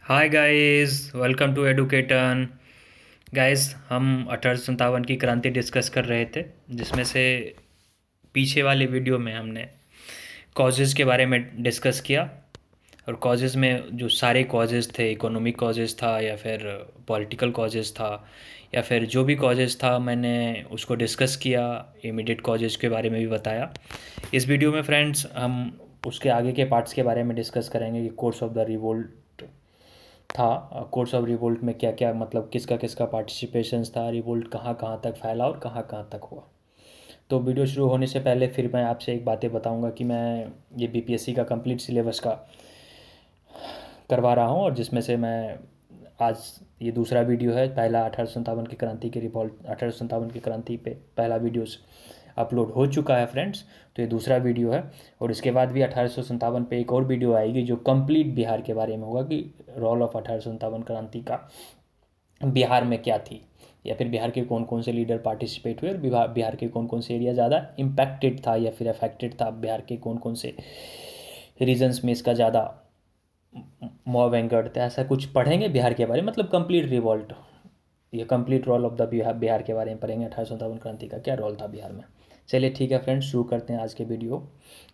Hi guys, welcome to एडुकेटन। Guys, हम 1857 की क्रांति डिस्कस कर रहे थे, जिसमें से पीछे वाले वीडियो में हमने कॉजेज़ के बारे में डिस्कस किया। और कॉजेज़ में जो सारे कॉजेज़ थे, इकोनॉमिक कॉजेज़ था या फिर पॉलिटिकल कॉजेज़ था या फिर जो भी कॉजेज़ था, मैंने उसको डिस्कस किया। इमीडिएट कॉजेज़ के बारे में भी बताया। इस वीडियो में फ्रेंड्स हम उसके आगे के पार्ट्स के बारे में डिस्कस करेंगे कि कोर्स ऑफ द रिवोल्ट था। कोर्स ऑफ रिवोल्ट में क्या क्या, मतलब किसका किसका पार्टिसिपेशंस था, रिवोल्ट कहाँ कहाँ तक फैला और कहाँ कहाँ तक हुआ। तो वीडियो शुरू होने से पहले फिर मैं आपसे एक बातें बताऊंगा कि मैं ये बीपीएससी का कंप्लीट सिलेबस का करवा रहा हूँ, और जिसमें से मैं आज ये दूसरा वीडियो है। पहला 1857 की क्रांति के रिवॉल्ट 1857 की क्रांति पे पहला वीडियोस अपलोड हो चुका है फ्रेंड्स। तो ये दूसरा वीडियो है, और इसके बाद भी 1857 पे एक और वीडियो आएगी जो कंप्लीट बिहार के बारे में होगा कि रोल ऑफ 1857 क्रांति का बिहार में क्या थी, या फिर बिहार के कौन कौन से लीडर पार्टिसिपेट हुए और बिहार के कौन कौन से एरिया ज़्यादा इम्पैक्टेड था या फिर अफेक्टेड था, बिहार के कौन कौन से रीजन्स में इसका ज़्यादा मॉब एंगर्ड था। ऐसा कुछ पढ़ेंगे बिहार के बारे में, मतलब कंप्लीट रिवॉल्ट, ये complete role of the Bihar के बारे में पढ़ेंगे। 1857 क्रांति का क्या रोल था बिहार में। चलिए ठीक है फ्रेंड्स, शुरू करते हैं आज के वीडियो।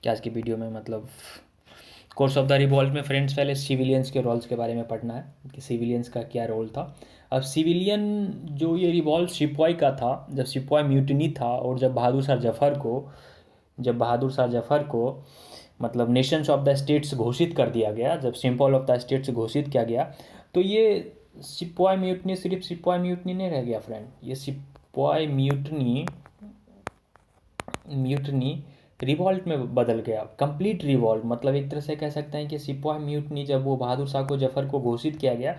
आज के वीडियो में मतलब कोर्स ऑफ द रिवॉल्ट में फ्रेंड्स पहले सिविलियंस के रोल्स के बारे में पढ़ना है कि सिविलियंस का क्या रोल था। अब सिविलियन जो ये रिवॉल्ट सिपॉय का था, जब सिपॉय म्यूटनी था, और जब बहादुर शाह जफर को मतलब नेशंस ऑफ द स्टेट्स घोषित कर दिया गया, जब सिंबल ऑफ द स्टेट्स घोषित किया गया, तो ये सिपॉय म्यूटनी सिर्फ सिपॉय म्यूटनी नहीं रह गया फ्रेंड। ये सिपॉय म्यूटनी म्यूटनी रिवॉल्ट में बदल गया, कंप्लीट रिवॉल्ट। मतलब एक तरह से कह सकते हैं कि सिपॉय म्यूटनी जब वो बहादुर शाह को जफर को घोषित किया गया,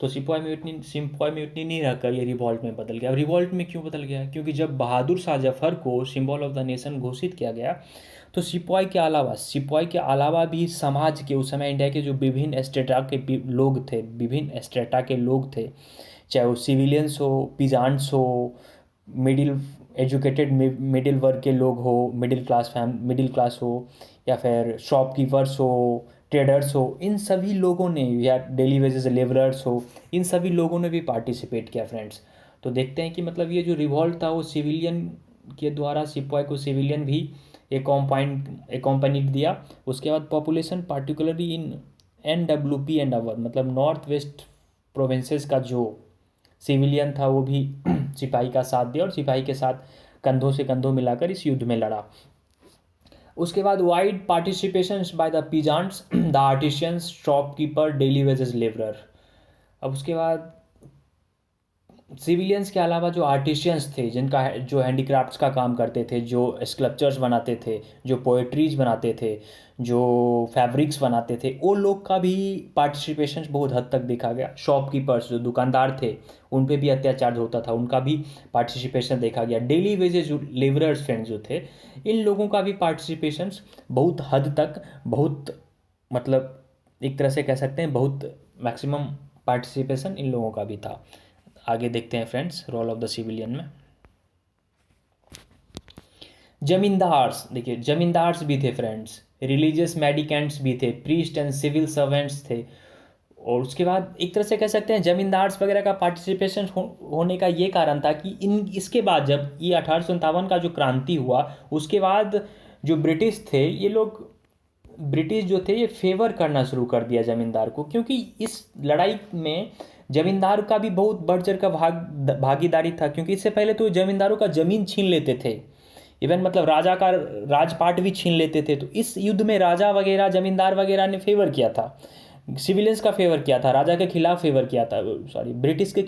तो सिपॉय म्यूटनी नहीं रहकर ये रिवॉल्ट में बदल गया। अब रिवॉल्ट में क्यों बदल गया? क्योंकि जब बहादुर शाह जफर को सिंबल ऑफ द नेशन घोषित किया गया, तो सिपॉय के अलावा भी समाज के, उस समय इंडिया के जो विभिन्न स्टेटा के लोग थे, चाहे वो सिविलियंस हो, पीजांट्स हो, मिडिल एजुकेटेड मिडिल वर्ग के लोग हो, मिडिल क्लास हो, या फिर शॉपकीपर्स हो, ट्रेडर्स हो, इन सभी लोगों ने, या डेली वेजेस लेबरर्स हो, इन सभी लोगों ने भी पार्टिसिपेट किया फ्रेंड्स। तो देखते हैं कि मतलब ये जो रिवॉल्ट था वो सिविलियन के द्वारा, सिपॉय को सिविलियन भी एकॉम्पनीड दिया। उसके बाद population particularly in NWP and our, मतलब नॉर्थ वेस्ट प्रोविंसेस का जो सिविलियन था वो भी सिपाही का साथ दिया, और सिपाही के साथ कंधों से कंधों मिलाकर इस युद्ध में लड़ा। उसके बाद wide participation by the peasants, the artisans, shopkeeper, daily wages labourer. अब उसके बाद सिविलियंस के अलावा जो आर्टिशियंस थे, जिनका जो हैंडीक्राफ्ट्स का काम करते थे, जो स्कल्पचर्स बनाते थे, जो पोएट्रीज बनाते थे, जो फैब्रिक्स बनाते थे, वो लोग का भी पार्टिसिपेशन बहुत हद तक देखा गया। शॉपकीपर्स, जो दुकानदार थे, उन पे भी अत्याचार होता था, उनका भी पार्टिसिपेशन देखा गया। डेली वेजेस जो लेबरर्स फ्रेंड्स जो थे, इन लोगों का भी पार्टिसिपेशन बहुत हद तक, बहुत मतलब एक तरह से कह सकते हैं बहुत मैक्सिमम पार्टिसिपेशन इन लोगों का भी था। आगे देखते हैं friends role of the civilian में। जमींदार्स, देखिए जमींदार्स भी थे फ्रेंड्स, रिलीजियस मेडिकेंट्स भी थे, प्रीस्ट एंड सिविल सर्वेंट्स थे। और उसके बाद एक तरह से कह सकते हैं जमींदार्स वगैरह का पार्टिसिपेशन होने का ये कारण था कि इसके बाद जब ये 1857 का जो क्रांति हुआ, उसके बाद जो ब्रिटिश थे, ये लोग ब्रिटिश जो थे ये फेवर करना शुरू कर दिया ज़मींदार को, क्योंकि इस लड़ाई में ज़मींदार का भी बहुत बढ़ चढ़ का भागीदारी था। क्योंकि इससे पहले तो ज़मींदारों का ज़मीन छीन लेते थे, इवन मतलब राजा का राजपाट भी छीन लेते थे। तो इस युद्ध में राजा वगैरह, ज़मींदार वगैरह ने फेवर किया था, सिविलियंस का फेवर किया था, राजा के खिलाफ फेवर किया था, सॉरी ब्रिटिश के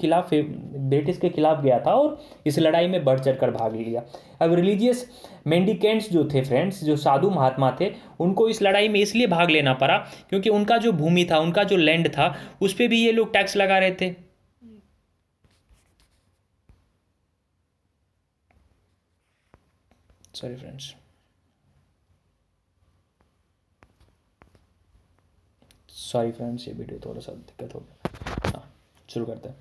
खिलाफ गया था, और इस लड़ाई में बढ़ चढ़ कर भाग लिया। अब रिलीजियस मेंडिकेंट्स जो थे फ्रेंड्स, जो साधु महात्मा थे, उनको इस लड़ाई में इसलिए भाग लेना पड़ा क्योंकि उनका जो भूमि था, उनका जो लैंड था, उस पर भी ये लोग टैक्स लगा रहे थे। सॉरी फ्रेंड्स, ये वीडियो थोड़ा सा दिक्कत हो गया। हाँ, शुरू करते हैं।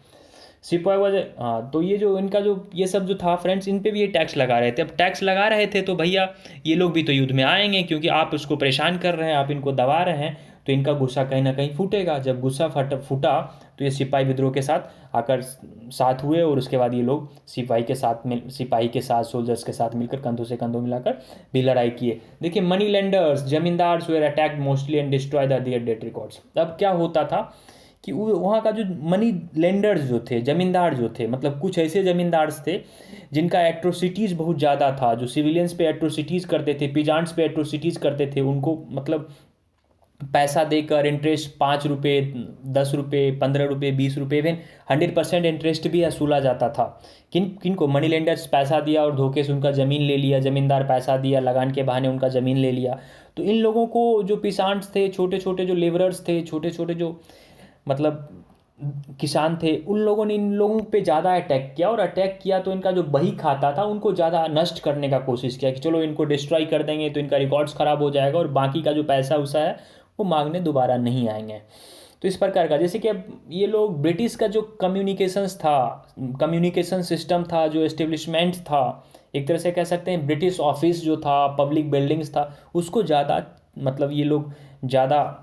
सिपॉय वजह, हाँ, तो ये जो इनका जो ये सब जो था फ्रेंड्स, इन पे भी ये टैक्स लगा रहे थे। अब टैक्स लगा रहे थे तो भैया ये लोग भी तो युद्ध में आएंगे, क्योंकि आप उसको परेशान कर रहे हैं, आप इनको दबा रहे हैं। तो इनका गुस्सा कहीं ना कहीं फूटेगा। जब गुस्सा फूटा तो ये सिपाही विद्रोह के साथ आकर साथ हुए, और उसके बाद ये लोग सिपाही के साथ सोल्जर्स के साथ मिलकर कंधों से कंधों मिलाकर भी लड़ाई किए। देखिए, money lenders, zamindars were attacked mostly and destroy the their debt records. अब क्या होता था कि वहाँ का जो मनी लेंडर्स जो थे, जमींदार जो थे, मतलब कुछ ऐसे जमींदार्स थे जिनका एट्रोसिटीज़ बहुत ज़्यादा था, जो सिविलियंस पे एट्रोसिटीज़ करते थे, पीजांट्स पे एट्रोसिटीज़ करते थे, उनको मतलब पैसा देकर इंटरेस्ट 5 रुपये, 10 रुपये, 15 रुपये, 20 रुपये, इवन 100% इंटरेस्ट भी वसूला जाता था। किन को? मनी लेंडर्स पैसा दिया और धोखे से उनका ज़मीन ले लिया, ज़मींदार पैसा दिया, लगान के बहाने उनका ज़मीन ले लिया। तो इन लोगों को, जो पिसांट्स थे, छोटे छोटे जो लेबरर्स थे, छोटे छोटे जो मतलब किसान थे, उन लोगों ने इन लोगों पे ज़्यादा अटैक किया, और अटैक किया तो इनका जो बही खाता था उनको ज़्यादा नष्ट करने का कोशिश किया कि चलो इनको डिस्ट्रॉय कर देंगे तो इनका रिकॉर्ड्स ख़राब हो जाएगा, और बाकी का जो पैसा उसा है वो मांगने दोबारा नहीं आएंगे। तो इस प्रकार का, जैसे कि अब ये लोग, ब्रिटिश का जो कम्युनिकेशन सिस्टम था, जो एस्टेब्लिशमेंट था, एक तरह से कह सकते हैं ब्रिटिश ऑफिस जो था, पब्लिक बिल्डिंग्स था, उसको ज़्यादा मतलब ये लोग ज़्यादा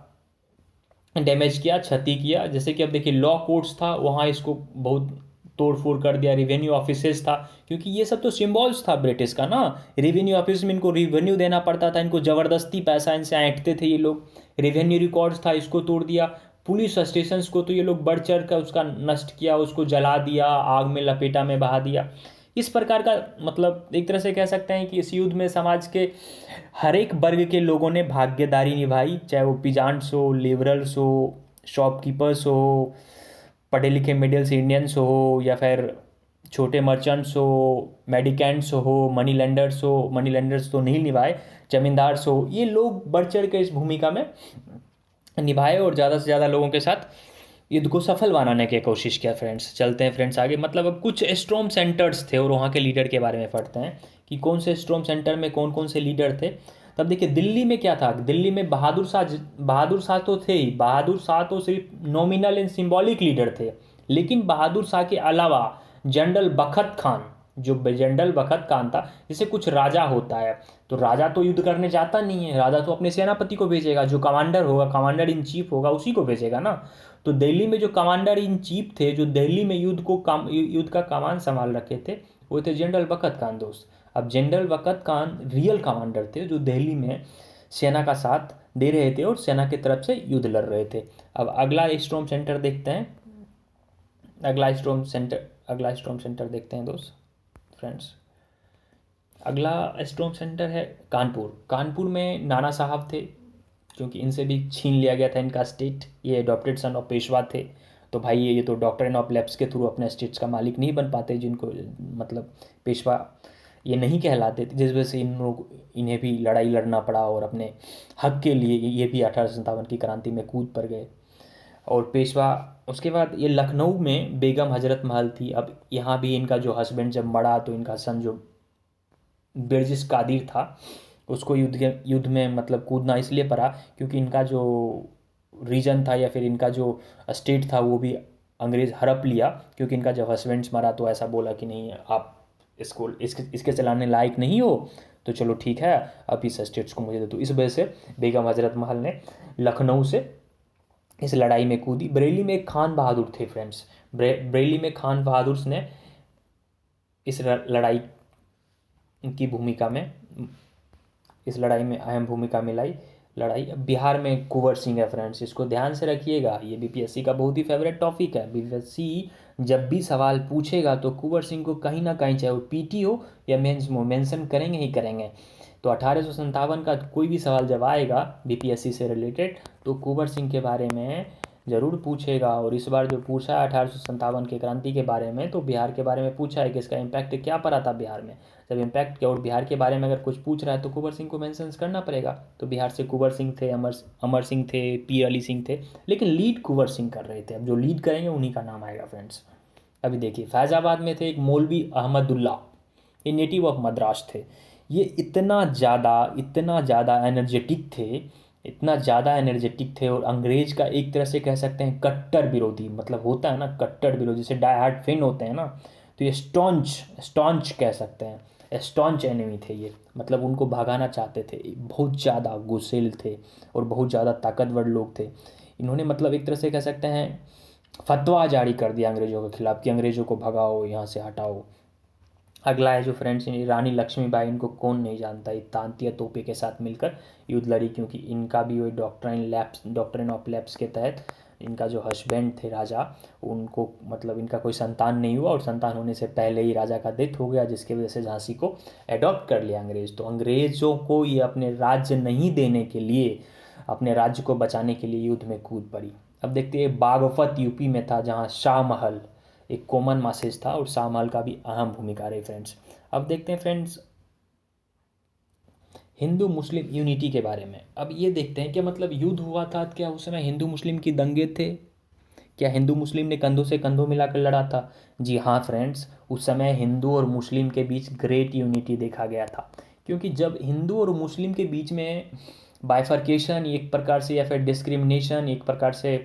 डैमेज किया, क्षति किया। जैसे कि अब देखिए, लॉ कोर्ट्स था, वहाँ इसको बहुत तोड़ फोड़ कर दिया। रेवेन्यू ऑफिसेज था, क्योंकि ये सब तो सिम्बॉल्स था ब्रिटिश का ना। रेवेन्यू ऑफिस में इनको रेवेन्यू देना पड़ता था, इनको ज़बरदस्ती पैसा इनसे ऐंठते थे ये लोग। रेवेन्यू रिकॉर्ड्स था, इसको तोड़ दिया। पुलिस स्टेशंस को तो ये लोग बढ़ चढ़ कर उसका नष्ट किया, उसको जला दिया, आग में लपेटा में बहा दिया। इस प्रकार का, मतलब एक तरह से कह सकते हैं कि इस युद्ध में समाज के हर एक वर्ग के लोगों ने भागीदारी निभाई, चाहे वो पीजांट्स हो, लेबरर्स हो, शॉपकीपर्स हो, पढ़े लिखे मिडिल्स इंडियंस हो, या फिर छोटे मर्चेंट्स हो, मेडिकेंट्स हो, मनी लेंडर्स तो नहीं निभाए, जमींदार्स हो, ये लोग बढ़ चढ़ के इस भूमिका में निभाए और ज़्यादा से ज़्यादा लोगों के साथ युद्ध को सफल बनाने की कोशिश किया। फ्रेंड्स, चलते हैं फ्रेंड्स आगे। मतलब अब कुछ स्ट्रॉन्ग सेंटर्स थे और वहाँ के लीडर के बारे में पढ़ते हैं कि कौन से स्ट्रॉन्ग सेंटर में कौन कौन से लीडर थे। तब देखिए, दिल्ली में क्या था। दिल्ली में बहादुर शाह तो थे ही। बहादुर शाह तो सिर्फ नॉमिनल एंड सिंबॉलिक लीडर थे, लेकिन बहादुर शाह के अलावा जनरल बखत खान, जो जनरल बखत खान था, जैसे कुछ राजा होता है, तो राजा तो युद्ध करने जाता नहीं है, राजा तो अपने सेनापति को भेजेगा, जो कमांडर होगा, कमांडर इन चीफ होगा, उसी को भेजेगा ना। तो दिल्ली में जो कमांडर इन चीफ थे, जो दिल्ली में युद्ध का कमान संभाल रखे थे, वो थे जनरल बखत खान दोस्त। अब जनरल बखत खान रियल कमांडर थे, जो दिल्ली में सेना का साथ दे रहे थे और सेना की तरफ से युद्ध लड़ रहे थे। अब अगला स्ट्रॉन्ग सेंटर देखते हैं। अगला स्ट्रॉन्ग सेंटर देखते हैं दोस्त फ्रेंड्स। अगला स्ट्रॉन्ग सेंटर है कानपुर। कानपुर में नाना साहब थे, क्योंकि इनसे भी छीन लिया गया था इनका स्टेट। ये अडॉप्टेड सन ऑफ पेशवा थे, तो भाई ये तो डॉक्ट्रिन ऑफ लैप्स के थ्रू अपने स्टेट्स का मालिक नहीं बन पाते, जिनको मतलब पेशवा ये नहीं कहलाते थे, जिस वजह से इन्हें भी लड़ाई लड़ना पड़ा और अपने हक के लिए ये भी 1857 की क्रांति में कूद पर गए। और पेशवा, उसके बाद ये लखनऊ में बेगम हजरत महल थी। अब यहाँ भी इनका जो हस्बैंड जब मरा तो इनका सन जो बिरजिस कादिर था, उसको युद्ध में मतलब कूदना इसलिए पड़ा क्योंकि इनका जो रीजन था या फिर इनका जो स्टेट था वो भी अंग्रेज़ हड़प लिया। क्योंकि इनका जब हस्बैंड्स मरा तो ऐसा बोला कि नहीं, आप इसके चलाने लायक नहीं हो, तो चलो ठीक है, अब इस स्टेट्स को मुझे दे दो। इस वजह से बेगम हजरत महल ने लखनऊ से इस लड़ाई में कूदी। बरेली में एक खान बहादुर थे फ्रेंड्स। बरेली में खान बहादुर ने इस लड़ाई की भूमिका में अहम भूमिका मिलाई। बिहार में कुंवर सिंह है फ्रेंड्स, इसको ध्यान से रखिएगा, ये बीपीएससी का बहुत ही फेवरेट टॉपिक है। बीपीएससी जब भी सवाल पूछेगा तो कुंवर सिंह को कहीं ना कहीं, चाहे वो पीटी हो या मेंस में, मेंशन करेंगे ही करेंगे। तो 1857 का कोई भी सवाल जब आएगा बीपीएससी से रिलेटेड तो कुंवर सिंह के बारे में ज़रूर पूछेगा। और इस बार जो पूछा है 1857 के क्रांति के बारे में, तो बिहार के बारे में पूछा है कि इसका इम्पैक्ट क्या पड़ा था बिहार में। जब इम्पैक्ट किया और बिहार के बारे में अगर कुछ पूछ रहा है तो कुंवर सिंह को मेंशन करना पड़ेगा। तो बिहार से कुंवर सिंह थे, अमर सिंह थे, पी अली सिंह थे, लेकिन लीड कुंवर सिंह कर रहे थे। अब जो लीड करेंगे उन्हीं का नाम आएगा फ्रेंड्स। अभी देखिए, फैज़ाबाद में थे एक मौलवी अहमदुल्ला, ये नेटिव ऑफ मद्रास थे। ये इतना ज़्यादा एनर्जेटिक थे और अंग्रेज का एक तरह से कह सकते हैं कट्टर विरोधी, मतलब होता है ना कट्टर विरोधी, जैसे डाई हार्ड फैन होते हैं ना, तो ये स्टॉन्च कह सकते हैं। स्टॉन्च एनिमी थे ये, मतलब उनको भगाना चाहते थे, बहुत ज़्यादा गुस्सेल थे और बहुत ज़्यादा ताकतवर लोग थे। इन्होंने मतलब एक तरह से कह सकते हैं फतवा जारी कर दिया अंग्रेज़ों के खिलाफ़ कि अंग्रेज़ों को भगाओ, यहाँ से हटाओ। अगला है जो फ्रेंड्स, रानी लक्ष्मीबाई, इनको कौन नहीं जानता, ये तांतिया तोपे के साथ मिलकर युद्ध लड़ी, क्योंकि इनका भी वही डॉक्ट्रिन ऑफ लैप्स के तहत इनका जो हस्बैंड थे राजा, उनको मतलब इनका कोई संतान नहीं हुआ और संतान होने से पहले ही राजा का डेथ हो गया, जिसकी वजह से झांसी को एडॉप्ट कर लिया अंग्रेज़। तो अंग्रेज़ों को ये अपने राज्य नहीं देने के लिए, अपने राज्य को बचाने के लिए युद्ध में कूद पड़ी। अब देखते हैं बागपत यूपी में था, जहाँ शाह महल एक कॉमन मैसेज था और शाह महल का भी अहम भूमिका रही फ्रेंड्स। अब देखते हैं फ्रेंड्स हिंदू मुस्लिम यूनिटी के बारे में। अब ये देखते हैं कि मतलब युद्ध हुआ था, क्या उस समय हिंदू मुस्लिम की दंगे थे, क्या हिंदू मुस्लिम ने कंधों से कंधों मिलाकर लड़ा था? जी हाँ फ्रेंड्स, उस समय हिंदू और मुस्लिम के बीच ग्रेट यूनिटी देखा गया था, क्योंकि जब हिंदू और मुस्लिम के बीच में बाइफर्केशन एक प्रकार से या फिर डिस्क्रिमिनेशन एक प्रकार से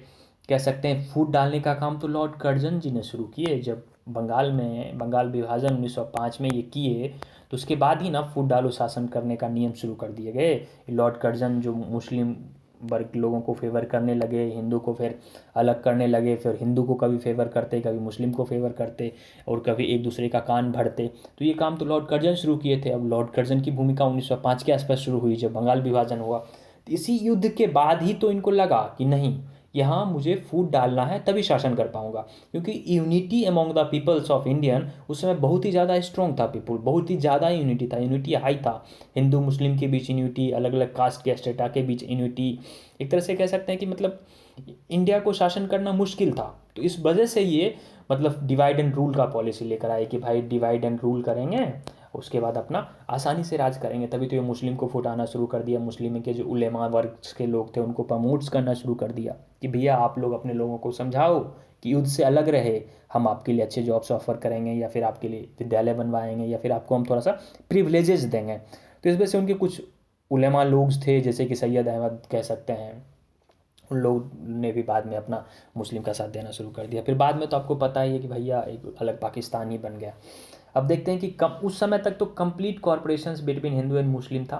कह सकते हैं फूट डालने का काम तो लॉर्ड कर्जन जी ने शुरू किए। जब बंगाल विभाजन 1905 में ये किए, तो उसके बाद ही ना फूट डालो शासन करने का नियम शुरू कर दिए गए। लॉर्ड कर्जन जो मुस्लिम वर्ग लोगों को फेवर करने लगे, हिंदू को फिर अलग करने लगे, फिर हिंदू को कभी फेवर करते, कभी मुस्लिम को फेवर करते और कभी एक दूसरे का कान भरते। तो ये काम तो लॉर्ड कर्जन शुरू किए थे। अब लॉर्ड कर्जन की भूमिका 1905 के आसपास शुरू हुई जब बंगाल विभाजन हुआ। तो इसी युद्ध के बाद ही तो इनको लगा कि नहीं, यहाँ मुझे फूट डालना है तभी शासन कर पाऊंगा, क्योंकि unity among the peoples of Indian उस समय बहुत ही ज़्यादा स्ट्रॉन्ग था। पीपल बहुत ही ज़्यादा यूनिटी था, यूनिटी हाई था। हिंदू मुस्लिम के बीच यूनिटी, अलग अलग कास्ट के स्टेटा के बीच यूनिटी, एक तरह से कह सकते हैं कि मतलब इंडिया को शासन करना मुश्किल था। तो इस वजह से ये मतलब डिवाइड एंड रूल का पॉलिसी लेकर आए कि भाई डिवाइड एंड रूल करेंगे, उसके बाद अपना आसानी से राज करेंगे। तभी तो ये मुस्लिम को फुटाना शुरू कर दिया, मुस्लिम के जो उलेमा वर्ग के लोग थे उनको प्रमोट्स करना शुरू कर दिया कि भैया आप लोग अपने लोगों को समझाओ कि युद्ध से अलग रहे, हम आपके लिए अच्छे जॉब्स ऑफर करेंगे या फिर आपके लिए विद्यालय बनवाएंगे या फिर आपको हम थोड़ा सा प्रिविलेजेस देंगे। तो इस वजह से उनके कुछ उलेमा लोग थे, जैसे कि सैयद अहमद कह सकते हैं, उन लोग ने भी बाद में अपना मुस्लिम का साथ देना शुरू कर दिया। फिर बाद में तो आपको पता ही है कि भैया एक अलग पाकिस्तान ही बन गया। अब देखते हैं कि उस समय तक तो complete corporations between Hindu and Muslim था,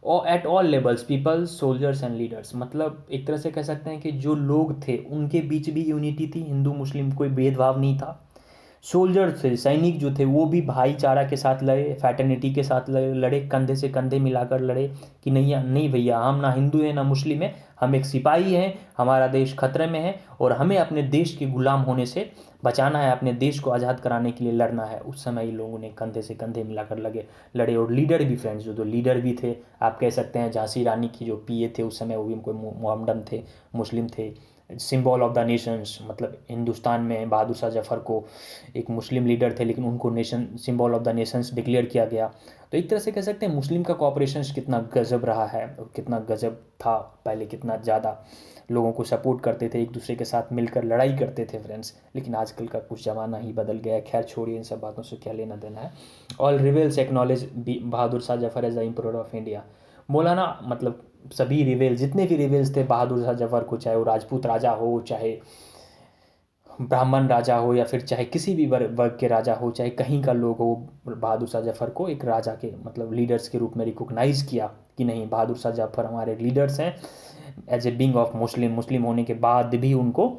और at all levels, peoples, soldiers and leaders. मतलब एक तरह से कह सकते हैं कि जो लोग थे उनके बीच भी यूनिटी थी, हिंदू मुस्लिम कोई भेदभाव नहीं था। सोल्जर थे, सैनिक जो थे वो भी भाईचारा के साथ लड़े, फैटर्निटी के साथ लड़े, कंधे से कंधे मिलाकर लड़े कि नहीं नहीं भैया, हम ना हिंदू हैं ना मुस्लिम हैं, हम एक सिपाही हैं, हमारा देश खतरे में है और हमें अपने देश के गुलाम होने से बचाना है, अपने देश को आज़ाद कराने के लिए लड़ना है। उस समय इन लोगों ने कंधे से कंधे मिलाकर लड़े। और लीडर भी फ्रेंड्स, जो लीडर भी थे, आप कह सकते हैं झांसी रानी की जो पीए थे उस समय, वो भी कोई मोहम्मदन थे, मुस्लिम थे। सिंबल ऑफ द नेशंस, मतलब हिंदुस्तान में बहादुर शाह जफर को एक मुस्लिम लीडर थे, लेकिन उनको nation symbol of the Nations declare किया गया। तो एक तरह से कह सकते हैं मुस्लिम का कॉपरेशन कितना गजब रहा है और कितना गजब था, पहले कितना ज़्यादा लोगों को सपोर्ट करते थे, एक दूसरे के साथ मिलकर लड़ाई करते थे फ्रेंड्स। लेकिन आजकल का कुछ ज़माना ही बदल गया है। खैर छोड़िए, इन सब बातों से क्या लेना देना है। All rebels acknowledge Bahadur Shah Zafar as the emperor of India. मौलाना मतलब सभी रिवेल, जितने भी रिवेल्स थे बहादुर शाह जफर को, चाहे वो राजपूत राजा हो, चाहे ब्राह्मण राजा हो, या फिर चाहे किसी भी वर्ग के राजा हो, चाहे कहीं का लोग हो, बहादुर शाह जफर को एक राजा के मतलब लीडर्स के रूप में रिकॉग्नाइज किया कि नहीं, बहादुर शाह जफर हमारे लीडर्स हैं। As a being of Muslim होने के बाद भी उनको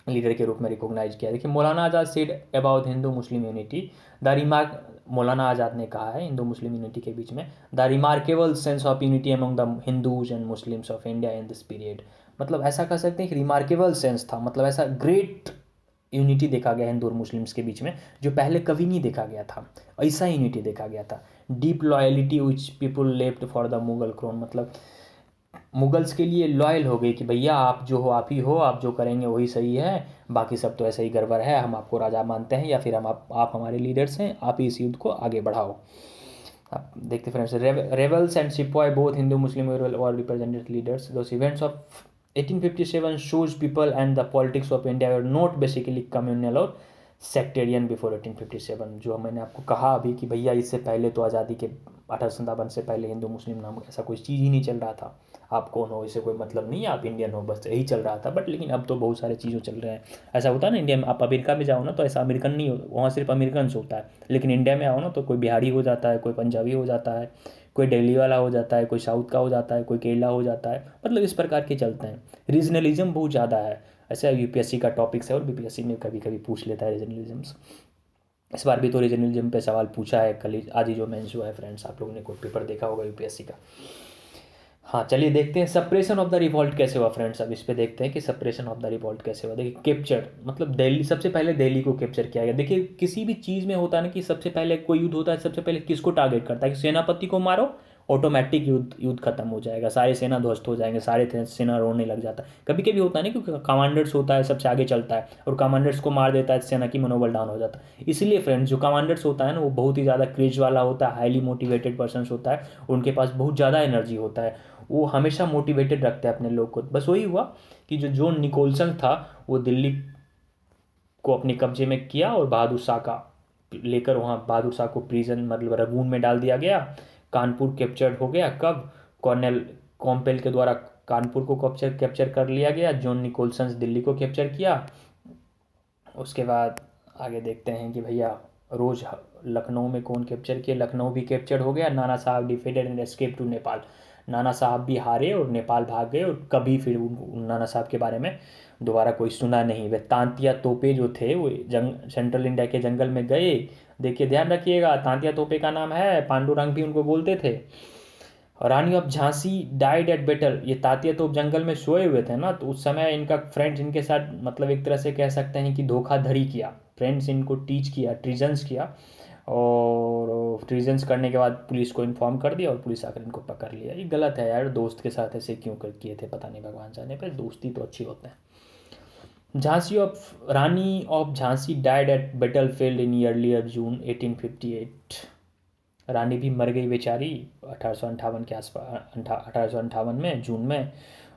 लीडर के रूप में रिकॉग्नाइज किया। देखिए Maulana Azad said about Hindu Muslim unity the remark, Maulana Azad ने कहा है हिंदू मुस्लिम यूनिटी के बीच में, the remarkable sense of unity among the Hindus and Muslims of India in this period. मतलब ऐसा कह सकते हैं कि रिमार्केबल सेंस था, मतलब ऐसा ग्रेट यूनिटी देखा गया हिंदू और मुस्लिम्स के बीच में जो पहले कभी नहीं देखा गया था। ऐसा यूनिटी देखा गया था। Deep loyalty which people left for the Mughal crown, मतलब मुगल्स के लिए लॉयल हो गई कि भैया आप जो हो आप ही हो, आप जो करेंगे वही सही है, बाकी सब तो ऐसे ही गड़बड़ है, हम आपको राजा मानते हैं या फिर आप हमारे लीडर्स हैं, आप ही इस युद्ध को आगे बढ़ाओ। आप देखते friends, rebels and sepoy both Hindu Muslim और represented leaders. Those events of 1857 shows people and the politics of India were not basically communal और सेक्टेरियन बिफोर 1857। जो मैंने आपको कहा अभी कि भैया इससे पहले तो आज़ादी के 1857 से पहले हिंदू मुस्लिम नाम ऐसा कोई चीज़ ही नहीं चल रहा था। आप कौन हो इससे कोई मतलब नहीं है, आप इंडियन हो, बस यही चल रहा था। बट लेकिन अब तो बहुत सारे चीज़ें चल रहे हैं। ऐसा होता है ना इंडिया में, आप अमेरिका में जाओ ना तो ऐसा अमेरिकन नहीं हो, वहाँ सिर्फ अमेरिकन होता है। लेकिन इंडिया में आओ ना तो कोई बिहारी हो जाता है, कोई पंजाबी हो जाता है, कोई दिल्ली वाला हो जाता है, कोई साउथ का हो जाता है, कोई केरला हो जाता है। मतलब इस प्रकार के चलते हैं। रीजनलिज्म बहुत ज़्यादा है। ऐसा यूपीएससी का टॉपिक्स है और बीपीएससी में कभी कभी पूछ लेता है रीजनलिज्म। इस बार भी तो रीजनलिज्म पे सवाल पूछा है, कल आज ही जो मेंस हुआ है फ्रेंड्स, आप लोगों ने कोई पेपर देखा होगा यूपीएससी का। हाँ चलिए देखते हैं सप्रेशन ऑफ द रिवॉल्ट कैसे हुआ फ्रेंड्स। अब इस पे देखते हैं कि सप्रेशन ऑफ द रिवॉल्ट कैसे हुआ। देखिए कैप्चर, मतलब दिल्ली, सबसे पहले दिल्ली को कैप्चर किया गया। देखिए किसी भी चीज़ में होता है ना कि सबसे पहले कोई युद्ध होता है, सबसे पहले किसको टारगेट करता है कि सेनापति को मारो, ऑटोमेटिक युद्ध युद्ध खत्म हो जाएगा, सारे सेना ध्वस्त हो जाएंगे, सारे सेना रोने लग जाता है। कभी कभी होता है ना क्योंकि कमांडर्स होता है सबसे आगे चलता है और कमांडर्स को मार देता है, सेना की मनोबल डाउन हो जाता है। इसलिए फ्रेंड्स जो कमांडर्स होता है ना वो बहुत ही ज़्यादा क्रेज वाला होता है, हाईली मोटिवेटेड पर्सन होता है, उनके पास बहुत ज़्यादा एनर्जी होता है, वो हमेशा मोटिवेटेड रखते हैं अपने लोग को। बस वही हुआ कि जो जॉन निकोलसन था वो दिल्ली को अपने कब्जे में किया और बहादुर शाह का लेकर वहाँ बहादुर शाह को प्रिजन मतलब रगून में डाल दिया गया। कानपुर कैप्चर्ड हो गया, कब, कॉर्नेल कॉम्पेल के द्वारा कानपुर को कैप्चर कर लिया गया। जॉन निकोलसन दिल्ली को कैप्चर किया। उसके बाद आगे देखते हैं कि भैया रोज लखनऊ में कौन कैप्चर किया, लखनऊ भी कैप्चर हो गया। Nana Sahab defeated and escape to Nepal, Nana Sahab भी हारे और नेपाल भाग गए और कभी फिर नाना साहब के बारे में दोबारा कोई सुना नहीं। वे तांतिया तोपे जो थे वो सेंट्रल इंडिया के जंगल में गए। देखिए ध्यान रखिएगा, तांतिया तोपे का नाम है, पांडुरंग भी उनको बोलते थे। Rani of Jhansi died at battle, ये तांतिया तोप जंगल में सोए हुए थे ना, तो उस समय इनका फ्रेंड्स इनके साथ मतलब एक तरह से कह सकते हैं कि धोखाधड़ी किया। फ्रेंड्स इनको टीच किया, ट्रीजन्स किया, और ट्रीजन्स करने के बाद पुलिस को इन्फॉर्म कर दिया और पुलिस आकर इनको पकड़ लिया। ये गलत है यार, दोस्त के साथ ऐसे क्यों कर किए थे पता नहीं, भगवान जाने, पर दोस्ती तो अच्छी होते हैं। Rani of Jhansi died at battlefield in earlier June 1858। रानी भी मर गई बेचारी 1858 के आसपास, 1858 में जून में।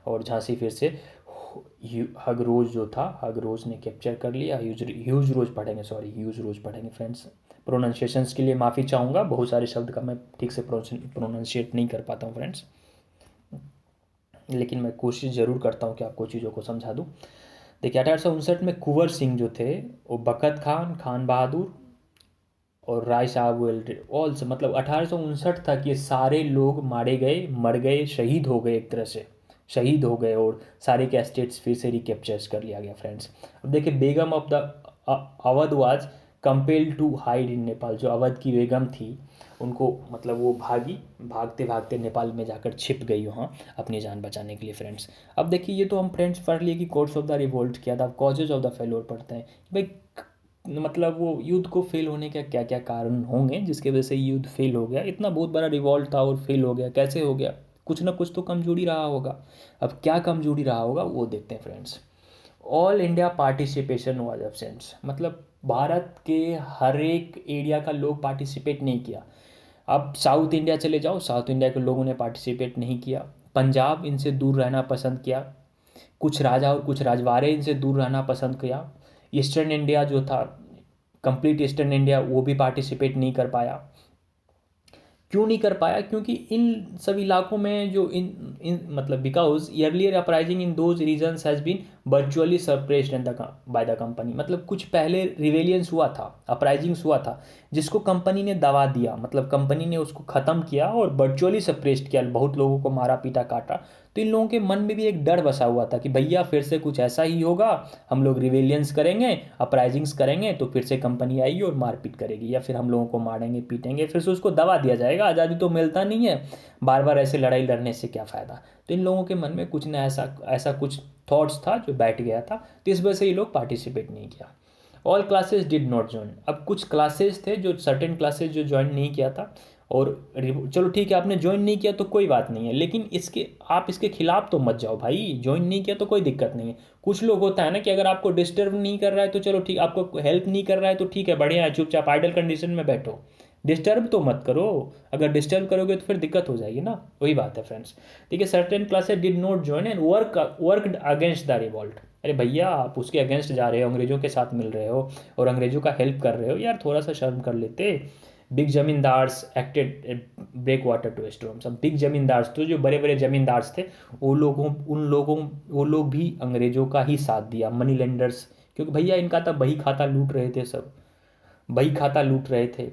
और झांसी फिर से हगरोज जो था, हगरोज ने कैप्चर कर लिया। ह्यूज रोज पढ़ेंगे, सॉरी ह्यूज रोज पढ़ेंगे फ्रेंड्स। प्रोनाउंसिएशंस के लिए माफ़ी चाहूँगा, बहुत सारे शब्द का मैं ठीक से प्रोनाउंशिएट नहीं कर पाता हूँ फ्रेंड्स, लेकिन मैं कोशिश ज़रूर करता हूँ कि आपको चीज़ों को समझा दूँ। देखिए 1859 में कुंवर सिंह जो थे वो बकत खान, खान बहादुर और राय साहब ऑल से, मतलब 1859 तक ये सारे लोग मारे गए, मर गए, शहीद हो गए, एक तरह से शहीद हो गए, और सारे के स्टेट्स फिर से रिकैप्चर्स कर लिया गया फ्रेंड्स। अब देखिए Begum of the Awadh was compelled to hide in Nepal, जो अवध की बेगम थी उनको मतलब वो भागी, भागते भागते नेपाल में जाकर छिप गई वहाँ अपनी जान बचाने के लिए फ्रेंड्स। अब देखिए ये तो हम फ्रेंड्स पढ़ लिए कि कोर्स ऑफ द रिवोल्ट क्या था, कॉजेज ऑफ द फेलोर पढ़ते हैं भाई, मतलब वो युद्ध को फेल होने का क्या क्या कारण होंगे जिसके वजह से युद्ध फेल हो गया। इतना बहुत बड़ा रिवॉल्ट था और फेल हो गया, कैसे हो गया, कुछ ना कुछ तो कमजोरी रहा होगा। अब क्या कमजोरी रहा होगा वो देखते हैं friends. All India participation was absent, मतलब भारत के हर एक एरिया का लोग पार्टिसिपेट नहीं किया। अब साउथ इंडिया चले जाओ, साउथ इंडिया के लोगों ने पार्टिसिपेट नहीं किया। पंजाब इनसे दूर रहना पसंद किया, कुछ राजा और कुछ राजवाड़े इनसे दूर रहना पसंद किया। ईस्टर्न इंडिया जो था, कंप्लीट ईस्टर्न इंडिया, वो भी पार्टिसिपेट नहीं कर पाया। क्यों नहीं कर पाया, क्योंकि इन सभी इलाकों में जो इन मतलब because earlier uprising in those regions has been virtually suppressed in the by the company, मतलब कुछ पहले रिवेलियंस हुआ था, अपराइजिंग्स हुआ था जिसको कंपनी ने दबा दिया, मतलब कंपनी ने उसको ख़त्म किया और वर्चुअली सप्रेस्ड किया, बहुत लोगों को मारा पीटा काटा। तो इन लोगों के मन में भी एक डर बसा हुआ था कि भैया फिर से कुछ ऐसा ही होगा, हम लोग रिवेलियंस करेंगे, अपराइजिंग्स करेंगे तो फिर से कंपनी आएगी और मारपीट करेगी, या फिर हम लोगों को मारेंगे पीटेंगे, फिर से उसको दबा दिया जाएगा, आज़ादी तो मिलता नहीं है, बार बार ऐसे लड़ाई लड़ने से क्या फ़ायदा। तो इन लोगों के मन में कुछ ना ऐसा कुछ थॉट्स था जो बैठ गया था, तो इस वजह से ये लोग पार्टिसिपेट नहीं किया। All classes did not join, अब कुछ क्लासेस थे जो सर्टेन क्लासेस जो ज्वाइन नहीं किया था, और चलो ठीक है आपने ज्वाइन नहीं किया तो कोई बात नहीं है, लेकिन आप इसके खिलाफ तो मत जाओ भाई, ज्वाइन नहीं किया तो कोई दिक्कत नहीं है। कुछ लोग होता है ना कि अगर आपको डिस्टर्ब नहीं कर रहा है तो चलो ठीक, आपको हेल्प नहीं कर रहा है तो ठीक है, बढ़िया है, चुपचाप आइडल कंडीशन में बैठो, डिस्टर्ब तो मत करो, अगर डिस्टर्ब करोगे तो फिर दिक्कत हो जाएगी ना, वही बात है फ्रेंड्स। ठीक है, certain classes did not join and worked against the revolt. अरे भैया आप उसके अगेंस्ट जा रहे हो, अंग्रेजों के साथ मिल रहे हो और अंग्रेजों का हेल्प कर रहे हो, यार थोड़ा सा शर्म कर लेते। Big zamindars acted break water to storm. सब बिग जमींदार्स तो जो बड़े बड़े जमींदार्स थे वो लोग भी अंग्रेजों का ही साथ दिया, मनी लेंडर्स, क्योंकि भैया इनका तब बही खाता लूट रहे थे, सब बही खाता लूट रहे थे।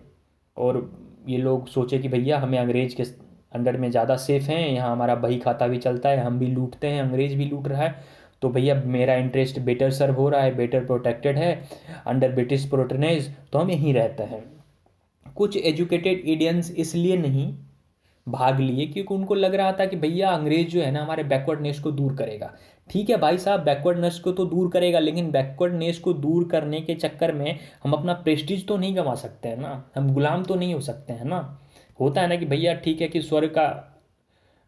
और ये लोग सोचे कि भैया हमें अंग्रेज के अंडर में ज़्यादा सेफ हैं, यहाँ हमारा बही खाता भी चलता है, हम भी लूटते हैं, अंग्रेज भी लूट रहा है, तो भैया मेरा इंटरेस्ट बेटर सर्व हो रहा है, बेटर प्रोटेक्टेड है अंडर ब्रिटिश प्रोटनेज, तो हम यहीं रहते हैं। कुछ एजुकेटेड इंडियंस इसलिए नहीं भाग लिए क्योंकि उनको लग रहा था कि भैया अंग्रेज जो है ना हमारे बैकवर्डनेस को दूर करेगा। ठीक है भाई साहब, बैकवर्डनेस को तो दूर करेगा, लेकिन बैकवर्डनेस को दूर करने के चक्कर में हम अपना प्रेस्टीज तो नहीं गंवा सकते हैं ना, हम गुलाम तो नहीं हो सकते हैं ना। होता है ना कि भैया ठीक है कि स्वर्ग का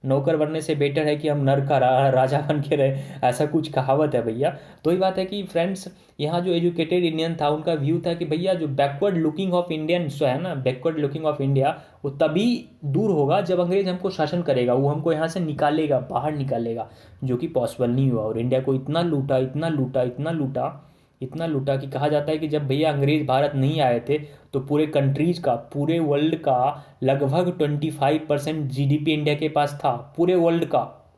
नौकर बनने से बेटर है कि हम नर का राजा बन के रहे, ऐसा कुछ कहावत है भैया। तो ही बात है कि फ्रेंड्स, यहाँ जो एजुकेटेड इंडियन था उनका व्यू था कि भैया जो बैकवर्ड लुकिंग ऑफ इंडियन जो है ना, बैकवर्ड लुकिंग ऑफ इंडिया, वो तभी दूर होगा जब अंग्रेज हमको शासन करेगा, वो हमको यहाँ से निकालेगा, बाहर निकालेगा, जो कि पॉसिबल नहीं हुआ। और इंडिया को इतना लूटा, इतना लूटा, इतना लूटा, इतना लूटा कि कहा जाता है कि जब भैया अंग्रेज भारत नहीं आए थे तो पूरे कंट्रीज का, पूरे वर्ल्ड का लगभग 25% जीडीपी इंडिया के पास था, पूरे वर्ल्ड का।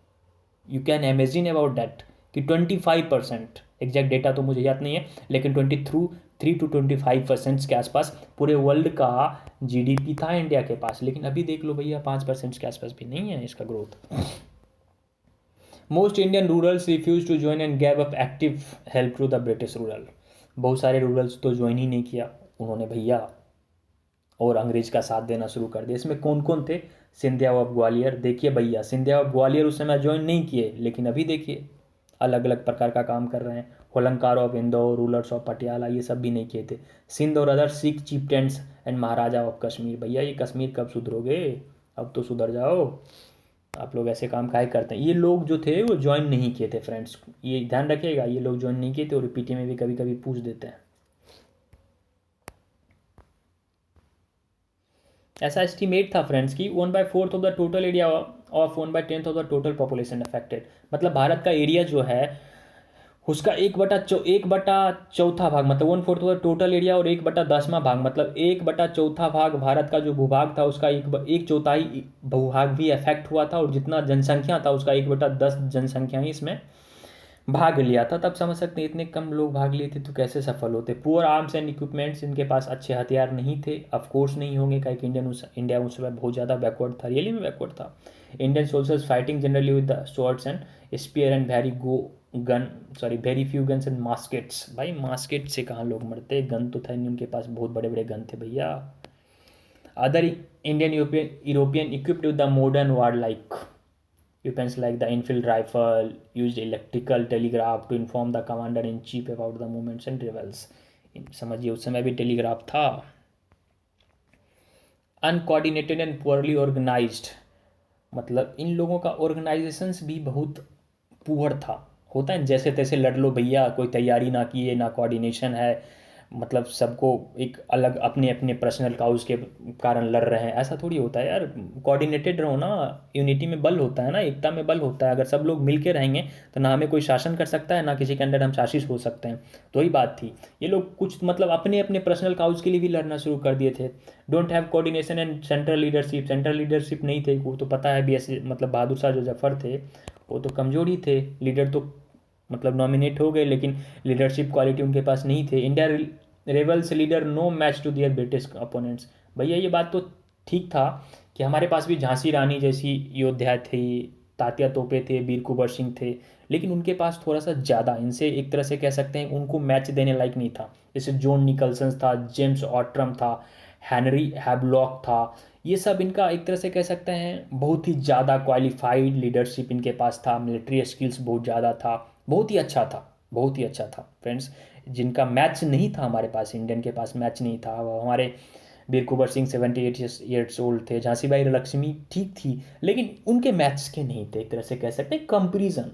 You can imagine about that कि 25%, एग्जैक्ट डेटा तो मुझे याद नहीं है, लेकिन 23 to 25% के आसपास पूरे वर्ल्ड का जीडीपी था इंडिया के पास। लेकिन अभी देख लो भैया 5% के आसपास भी नहीं है इसका growth. Most Indian rurals refuse to join and gave up active help to the British rural. बहुत सारे रूरल्स तो ज्वाइन ही नहीं किया उन्होंने भैया, और अंग्रेज का साथ देना शुरू कर दिया। इसमें कौन कौन थे? सिंधिया ऑफ ग्वालियर, देखिए भैया सिंधिया ऑफ ग्वालियर उस समय ज्वाइन नहीं किए, लेकिन अभी देखिए अलग अलग प्रकार का काम कर रहे हैं। Holkar of Indore, rulers of Patiala, ये सब भी नहीं किए थे। सिंध और other Sikh chieftains and Maharaja of Kashmir. भैया ये कश्मीर कब सुधरोगे? अब तो सुधर जाओ, आप लोग ऐसे काम काहे करते हैं। ये लोग जो थे वो ज्वाइन नहीं किए थे फ्रेंड्स, ये ध्यान रखिएगा, ये लोग ज्वाइन नहीं किए थे, और पीटी में भी कभी कभी पूछ देते हैं। ऐसा एस्टीमेट था फ्रेंड्स कि 1/4 of the total area of 1/10 of the total population affected. मतलब भारत का एरिया जो है उसका 1/4 भाग, मतलब 1/4 ऑफ द टोटल एरिया, और 1/10वां भाग, मतलब 1/4 भाग भारत का जो भूभाग था उसका 1/4 भूभाग भी अफेक्ट हुआ था, और जितना जनसंख्या था उसका 1/10 जनसंख्या ही इसमें भाग लिया था। तब समझ सकते हैं इतने कम लोग भाग लिए थे तो कैसे सफल होते। पुअर आर्म्स एंड इक्विपमेंट्स, इनके पास अच्छे हथियार नहीं थे, ऑफकोर्स नहीं होंगे, क्योंकि इंडिया उस समय बहुत ज़्यादा बैकवर्ड था, रियली में बैकवर्ड था। Indian soldiers fighting generally with the swords and spear and very few guns and muskets. भाई मास्केट से कहाँ लोग मरते, गन तो था नहीं उनके पास, बहुत बड़े बड़े गन थे भैया। Other Indian European equipped with the modern war like weapons like the Enfield rifle, used electrical telegraph to inform the commander in chief about the movements and rebels। समझिए उस समय भी टेलीग्राफ था। अनकोऑर्डिनेटेड एंड पुअरली ऑर्गेनाइज्ड, मतलब इन लोगों का organisations भी बहुत पुअर था। होता है जैसे तैसे लड़ लो भैया, कोई तैयारी ना किए, ना कोऑर्डिनेशन है, मतलब सबको एक अलग अपने अपने पर्सनल काउज के कारण लड़ रहे हैं, ऐसा थोड़ी होता है यार। कोऑर्डिनेटेड रहो ना, यूनिटी में बल होता है ना, एकता में बल होता है। अगर सब लोग मिल के रहेंगे तो ना हमें कोई शासन कर सकता है, ना किसी के अंडर हम शासित हो सकते हैं। तो वही बात थी, ये लोग कुछ मतलब अपने अपने पर्सनल काउज के लिए भी लड़ना शुरू कर दिए थे। Don't have coordination and central leadership, central leadership नहीं थे, वो तो पता है भी ऐसे, मतलब बहादुर शाह जो जफर थे वो तो कमजोर ही थे। लीडर तो मतलब नॉमिनेट हो गए, लेकिन लीडरशिप क्वालिटी उनके पास नहीं थे। India rebels leader no match to their British opponents. भैया ये बात तो ठीक था कि हमारे पास भी झांसी रानी जैसी योद्धा थी, तात्या तोपे थे, वीर कुंवर सिंह थे, लेकिन उनके पास थोड़ा सा ज़्यादा, इनसे एक तरह से कह सकते हैं उनको मैच देने लायक नहीं था। जैसे जॉन निकलसन था, जेम्स ऑट्रम था, हेनरी हैवलॉक था, ये सब इनका एक तरह से कह सकते हैं बहुत ही ज़्यादा क्वालिफाइड लीडरशिप इनके पास था, मिलिट्री स्किल्स बहुत ज़्यादा था, बहुत ही अच्छा था, बहुत ही अच्छा था फ्रेंड्स। जिनका मैच नहीं था हमारे पास, इंडियन के पास मैच नहीं था। हमारे वीर कुंवर सिंह 78 ईयर्स ओल्ड थे, झांसी बाई लक्ष्मी ठीक थी, लेकिन उनके मैच के नहीं थे, एक तरह से कह सकते हैं कंपेरिजन।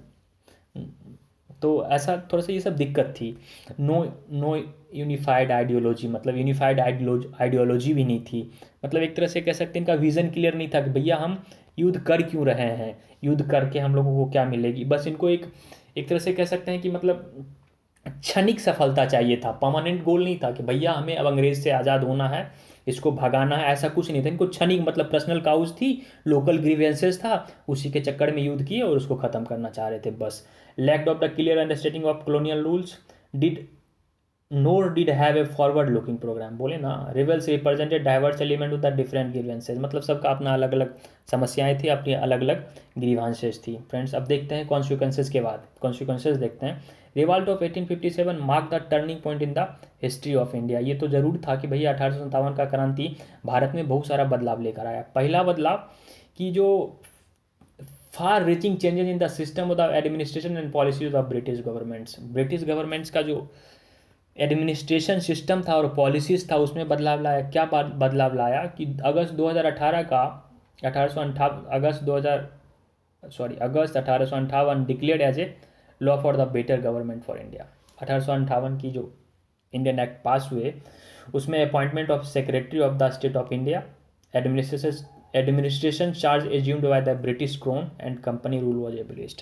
तो ऐसा थोड़ा सा ये सब दिक्कत थी। नो यूनिफाइड आइडियोलॉजी, मतलब यूनिफाइड आइडियोलॉजी भी नहीं थी। मतलब एक तरह से कह सकते हैं इनका विज़न क्लियर नहीं था कि भैया हम युद्ध कर क्यों रहे हैं, युद्ध करके हम लोगों को क्या मिलेगी। बस इनको एक तरह से कह सकते हैं कि मतलब क्षणिक सफलता चाहिए था, परमानेंट गोल नहीं था कि भैया हमें अब अंग्रेज से आज़ाद होना है, इसको भगाना है, ऐसा कुछ नहीं था इनको। क्षणिक मतलब पर्सनल काउज थी, लोकल ग्रीवेंसेस था, उसी के चक्कर में युद्ध किए और उसको ख़त्म करना चाह रहे थे बस। Lacked of the clear understanding of colonial rules, did nor did have a forward looking programme. बोले ना, rebels represented diverse element with the different grievances, मतलब सबका अपना अलग अलग समस्याएं थी, अपनी अलग अलग ग्रीवांसेस थी। फ्रेंड्स अब देखते हैं कॉन्सिक्वेंसेज के बाद, कॉन्सिक्वेंसेज देखते हैं। Revolt of 1857 mark the turning point in the history of India. ये तो जरूर था कि भैया 1857 का क्रांति भारत में बहुत सारा बदलाव लेकर आया। पहला बदलाव कि जो far reaching changes in the system of the administration and policies of British governments. British governments का जो एडमिनिस्ट्रेशन सिस्टम था और पॉलिसीज था उसमें बदलाव लाया। क्या बदलाव लाया कि अगस्त 2018 का, अगस्त 1858 declared as a law for the better government for India. 1858 की जो इंडियन एक्ट पास हुए उसमें appointment of secretary of the state of India, administration charge assumed by the British crown and company rule was abolished.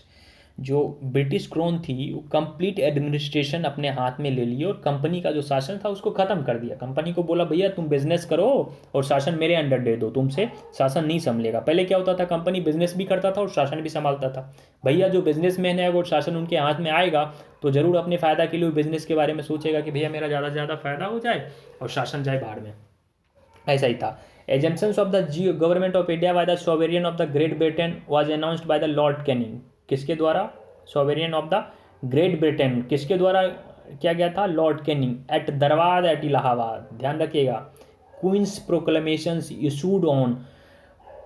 जो British crown थी वो complete administration अपने हाथ में ले लिए और कंपनी का जो शासन था उसको ख़त्म कर दिया। कंपनी को बोला भैया तुम बिजनेस करो और शासन मेरे अंडर दे दो, तुमसे शासन नहीं संभलेगा। पहले क्या होता था, कंपनी बिजनेस भी करता था और शासन भी संभालता था। भैया जो बिजनेसमैन है अगर शासन उनके हाथ में आएगा तो ज़रूर अपने फ़ायदा के लिए बिजनेस के बारे में सोचेगा कि भैया मेरा ज़्यादा से ज़्यादा फ़ायदा हो जाए और शासन जाए बाहर में। ऐसा ही था। Agencies of the government of India by the sovereign of the Great Britain was announced by the Lord Canning. किसके द्वारा? Sovereign of the Great Britain किसके द्वारा किया गया था? Lord Canning at durbar at Allahabad. ध्यान रखिएगा, queen's proclamations issued on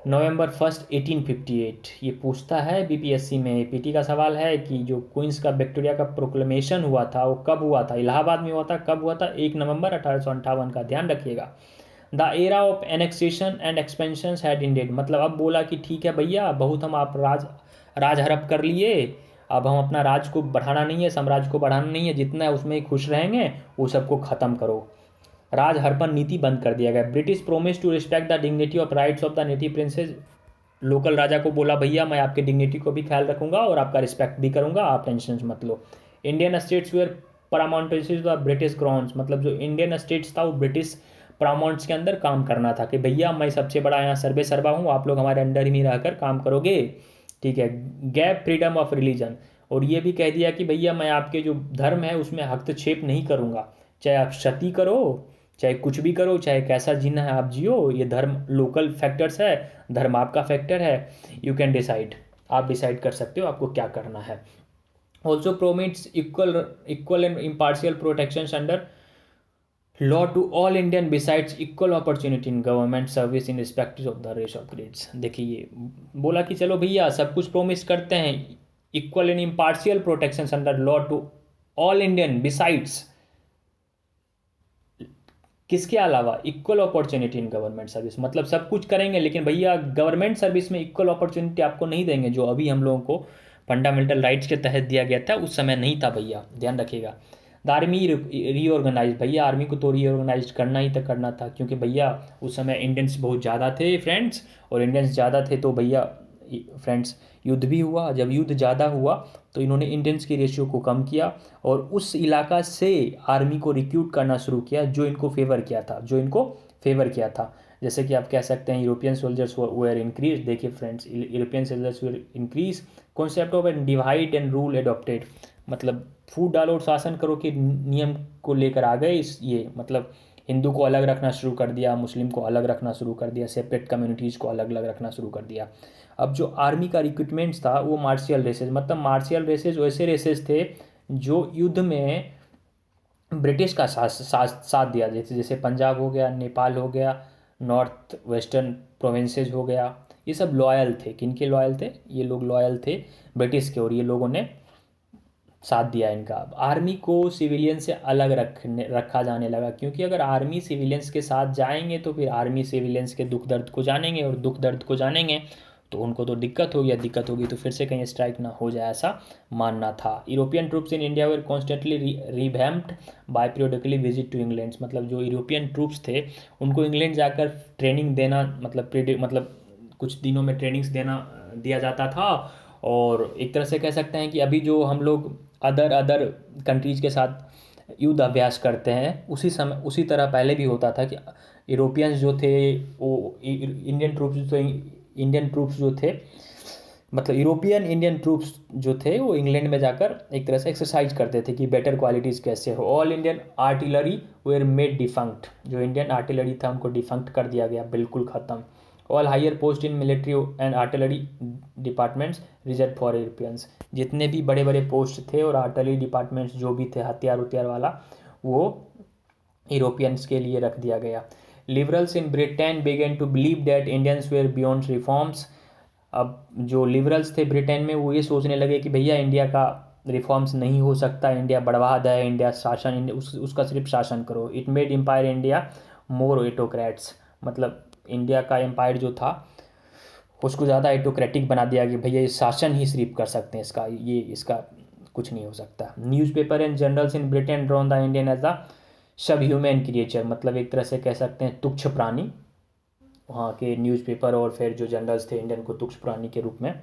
November 1, 1858। ये पूछता है बीपीएससी में, पीटी का सवाल है कि जो क्वींस का विक्टोरिया का प्रोक्लेमेशन हुआ था वो कब हुआ था? इलाहाबाद में हुआ था। कब हुआ था? 1 नवंबर 1858 का। ध्यान रखिएगा। The era of annexation and expansion had ended, मतलब अब बोला कि ठीक है भैया बहुत हम आप राज हड़प कर लिए, अब हम अपना राज को बढ़ाना नहीं है, साम्राज्य को बढ़ाना नहीं है, जितना है उसमें ही खुश रहेंगे, वो सबको ख़त्म करो। राज हड़पन नीति बंद कर दिया गया। British promise to respect the dignity of rights of the native princes. Local राजा को बोला भैया मैं आपके डिग्निटी को भी ख्याल रखूंगा और आपका रिस्पेक्ट भी करूंगा, आप टेंशन मत लो। Indian states were paramountcies the British crowns, मतलब जो इंडियन स्टेट्स था वो ब्रिटिश पैरामाउंट्स के अंदर काम करना था कि भैया मैं सबसे बड़ा यहाँ सर्वे सर्वा हूँ, आप लोग हमारे अंडर ही रहकर काम करोगे, ठीक है। गैप फ्रीडम ऑफ रिलीजन, और ये भी कह दिया कि भैया मैं आपके जो धर्म है उसमें हस्तक्षेप नहीं करूँगा, चाहे आप सती करो, चाहे कुछ भी करो, चाहे कैसा जीना है आप जियो, ये धर्म लोकल फैक्टर्स है, धर्म आपका फैक्टर है, यू कैन डिसाइड, आप डिसाइड कर सकते हो आपको क्या करना है। Also promises equal and impartial protection under law to all Indian besides equal opportunity in government service in respect of the race of grades. देखिए बोला कि चलो भैया सब कुछ प्रोमिस करते हैं, equal and impartial protection under law to all Indian besides, किसके अलावा? Equal opportunity in government service, मतलब सब कुछ करेंगे लेकिन भैया गवर्नमेंट सर्विस में इक्वल अपॉर्चुनिटी आपको नहीं देंगे, जो अभी हम लोगों को फंडामेंटल राइट्स के तहत दिया गया था उस समय नहीं था भैया, ध्यान रखिएगा। द आर्मी रीऑर्गेनाइज, भैया आर्मी को तो रीऑर्गेनाइज करना ही तो करना था, क्योंकि भैया उस समय इंडियंस बहुत ज़्यादा थे फ्रेंड्स, और इंडियंस ज़्यादा थे तो भैया फ्रेंड्स युद्ध भी हुआ। जब युद्ध ज़्यादा हुआ तो इन्होंने इंडियंस की रेशियो को कम किया और उस इलाका से आर्मी को रिक्रूट करना शुरू किया जो इनको फेवर किया था। जैसे कि आप कह सकते हैं यूरोपियन सोल्जर्स वेयर इंक्रीज। देखिए friends, European soldiers were increase, concept of and divide and rule adopted, मतलब फूट डालो और शासन करो के नियम को लेकर आ गए। ये मतलब हिंदू को अलग रखना शुरू कर दिया, मुस्लिम को अलग रखना शुरू कर दिया, सेपरेट कम्युनिटीज़ को अलग अलग रखना शुरू कर दिया। अब जो आर्मी का रिक्रूटमेंट्स था वो मार्शियल रेसेस, मतलब मार्शियल रेसेस वैसे रेसेस थे जो युद्ध में ब्रिटिश का साथ दिया, जैसे पंजाब हो गया, नेपाल हो गया, नॉर्थ वेस्टर्न प्रोविंसेस हो गया, ये सब लॉयल थे। किनके लॉयल थे? ये लोग लॉयल थे ब्रिटिश के, और ये लोगों ने साथ दिया इनका। आर्मी को सिविलियन से अलग रखा जाने लगा, क्योंकि अगर आर्मी सिविलियंस के साथ जाएंगे तो फिर आर्मी सिविलियंस के दुख दर्द को जानेंगे, और दुख दर्द को जानेंगे तो उनको तो दिक्कत होगी तो फिर से कहीं स्ट्राइक ना हो जाए, ऐसा मानना था। European troops in India were constantly revamped by periodically visit to England, मतलब जो यूरोपियन ट्रूप्स थे उनको इंग्लैंड जाकर ट्रेनिंग देना, मतलब कुछ दिनों में ट्रेनिंग्स दिया जाता था। और एक तरह से कह सकते हैं कि अभी जो हम लोग अदर कंट्रीज़ के साथ युद्ध अभ्यास करते हैं, उसी समय उसी तरह पहले भी होता था कि यूरोपियंस जो थे वो इंडियन ट्रूप्स जो थे, मतलब यूरोपियन इंडियन ट्रूप्स जो थे वो इंग्लैंड में जाकर एक तरह से एक्सरसाइज करते थे कि बेटर क्वालिटीज़ कैसे हो। All Indian artillery were made defunct, जो इंडियन आर्टिलरी था उनको डिफंक्ट कर दिया गया, बिल्कुल ख़त्म। All higher post in military and artillery departments reserve for Europeans, जितने भी बड़े बड़े पोस्ट थे और आर्टिलरी डिपार्टमेंट्स जो भी थे हथियार उथियार वाला, वो यूरोपियंस के लिए रख दिया गया। Liberals in Britain began to believe that Indians were beyond reforms. अब जो लिबरल्स थे ब्रिटेन में वो ये सोचने लगे कि भैया इंडिया का रिफॉर्म्स नहीं हो सकता, इंडिया बढ़वाद है, इंडिया शासन, उसका सिर्फ शासन करो। It made empire India more autocrats, मतलब इंडिया का एम्पायर जो था उसको ज़्यादा एटोक्रेटिक बना दिया कि भैया ये शासन ही सिर्फ कर सकते हैं, इसका कुछ नहीं हो सकता। Newspaper and journals in Britain drawn the Indian as the sub human creature, मतलब एक तरह से कह सकते हैं तुच्छ प्राणी। वहाँ के न्यूज़पेपर और फिर जो जर्नल्स थे इंडियन को तुच्छ प्राणी के रूप में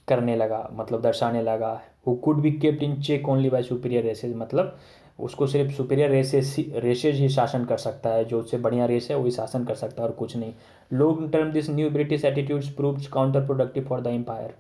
करने लगा, मतलब दर्शाने लगा। Who could be kept in check only by superior races, मतलब उसको सिर्फ सुपीरियर रेसेज ही शासन कर सकता है, जो उससे बढ़िया रेस है वही शासन कर सकता है और कुछ नहीं। Long term this new British attitudes proved counter productive for the empire.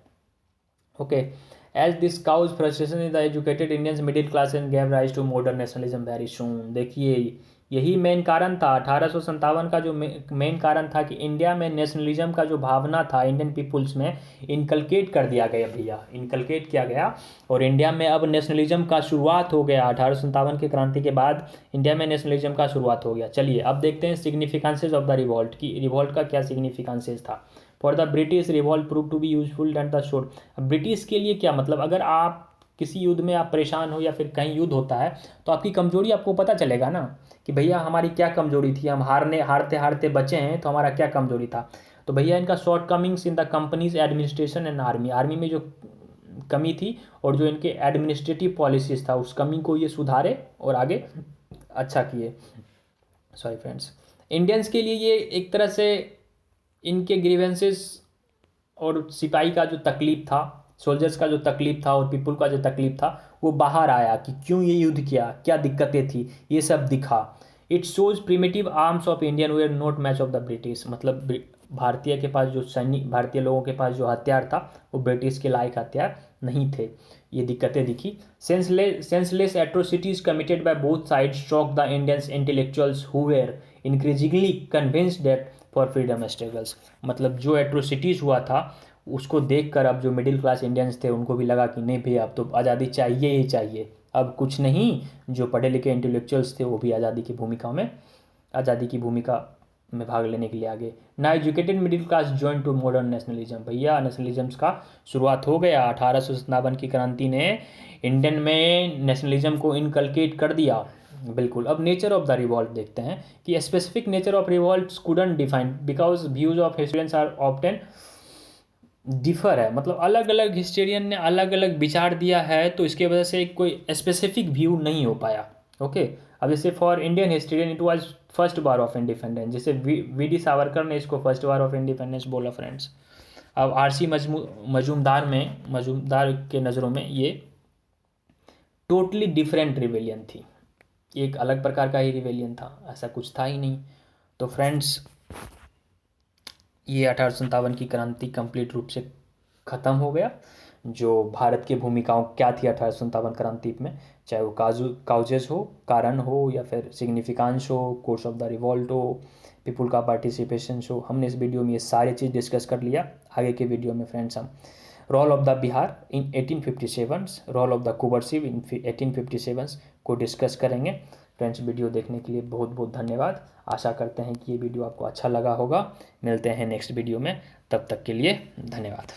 Okay, as this cause frustration in the educated Indians middle class and gave rise to modern nationalism very soon. देखिए यही main कारण था 1857 का, जो main कारण था कि India में नेशनलिज्म का जो भावना था इंडियन पीपुल्स में इनकलकेट कर दिया गया भैया, इनकलकेट किया गया और इंडिया में अब नेशनलिज्म का शुरुआत हो गया। 1857 की क्रांति के बाद इंडिया में नेशनलिज्म का शुरुआत हो गया। चलिए अब देखते हैं सिग्निफिकेंसेज ऑफ द रिवॉल्ट, की रिवॉल्ट का क्या सिग्निफिकेंसेज था। For the British revolt prove to be useful and the showed. British के लिए क्या मतलब, अगर आप किसी युद्ध में आप परेशान हो या फिर कहीं युद्ध होता है तो आपकी कमजोरी आपको पता चलेगा ना कि भैया हमारी क्या कमजोरी थी, हम हारते हारते बचे हैं तो हमारा क्या कमजोरी था। तो भैया इनका shortcomings in the companies administration and army, army में जो कमी थी और जो इनके एडमिनिस्ट्रेटिव पॉलिसीज था उस कमी को ये सुधारे और आगे अच्छा किए। सॉरी फ्रेंड्स, इंडियंस के लिए ये एक तरह से इनके ग्रीवेंसेस और सिपाही का जो तकलीफ था, सोल्जर्स का जो तकलीफ था और पीपल का जो तकलीफ था वो बाहर आया कि क्यों ये युद्ध किया, क्या दिक्कतें थी, ये सब दिखा। It shows primitive arms of Indian wear not match of the British, मतलब भारतीय के पास जो सैनिक, भारतीय लोगों के पास जो हथियार था वो ब्रिटिश के लायक हथियार नहीं थे, ये दिक्कतें दिखी। Senseless atrocities committed by both side stroke the Indians intellectuals who were increasingly convinced that for freedom struggles, मतलब जो एट्रोसिटीज़ हुआ था उसको देखकर अब जो मिडिल क्लास इंडियंस थे उनको भी लगा कि नहीं भैया अब तो आज़ादी चाहिए ही चाहिए, अब कुछ नहीं। जो पढ़े लिखे इंटेलेक्चुअल्स थे वो भी आज़ादी की भूमिका में भाग लेने के लिए आगे। ना educated middle class join to modern nationalism, भैया नेशनलिज्म का शुरुआत हो गया। 1857 की क्रांति ने इंडियन में नेशनलिज्म को इनकलकेट कर दिया, बिल्कुल। अब नेचर ऑफ द रिवॉल्ट देखते हैं कि specific nature of revolt couldn't define because views of historians are often differ है, मतलब अलग अलग हिस्टोरियन ने अलग अलग विचार दिया है तो इसके वजह से कोई स्पेसिफिक व्यू नहीं हो पाया। ओके, अब जैसे for Indian historian it was first war of independence, जैसे वी.डी. सावरकर ने इसको फर्स्ट वार ऑफ इंडिपेंडेंस बोला फ्रेंड्स। अब आर.सी. मजूमदार के नज़रों में ये टोटली डिफरेंट रिवेलियन थी, एक अलग प्रकार का ही रिवेलियन था, ऐसा कुछ था ही नहीं। तो फ्रेंड्स ये 1857 की क्रांति कंप्लीट रूप से ख़त्म हो गया। जो भारत की भूमिकाओं क्या थी 1857 क्रांति में, चाहे वो काउजेस हो, कारण हो, या फिर सिग्निफिकेंस हो, कोर्स ऑफ द रिवॉल्ट हो, पीपल का पार्टिसिपेशन हो, हमने इस वीडियो में ये सारी चीज़ डिस्कस कर लिया। आगे के वीडियो में फ्रेंड्स हम role of the Bihar in 1857, role of the Kunwar Singh in 1857 को डिस्कस करेंगे। फ्रेंड्स वीडियो देखने के लिए बहुत बहुत धन्यवाद। आशा करते हैं कि ये वीडियो आपको अच्छा लगा होगा। मिलते हैं नेक्स्ट वीडियो में, तब तक के लिए धन्यवाद।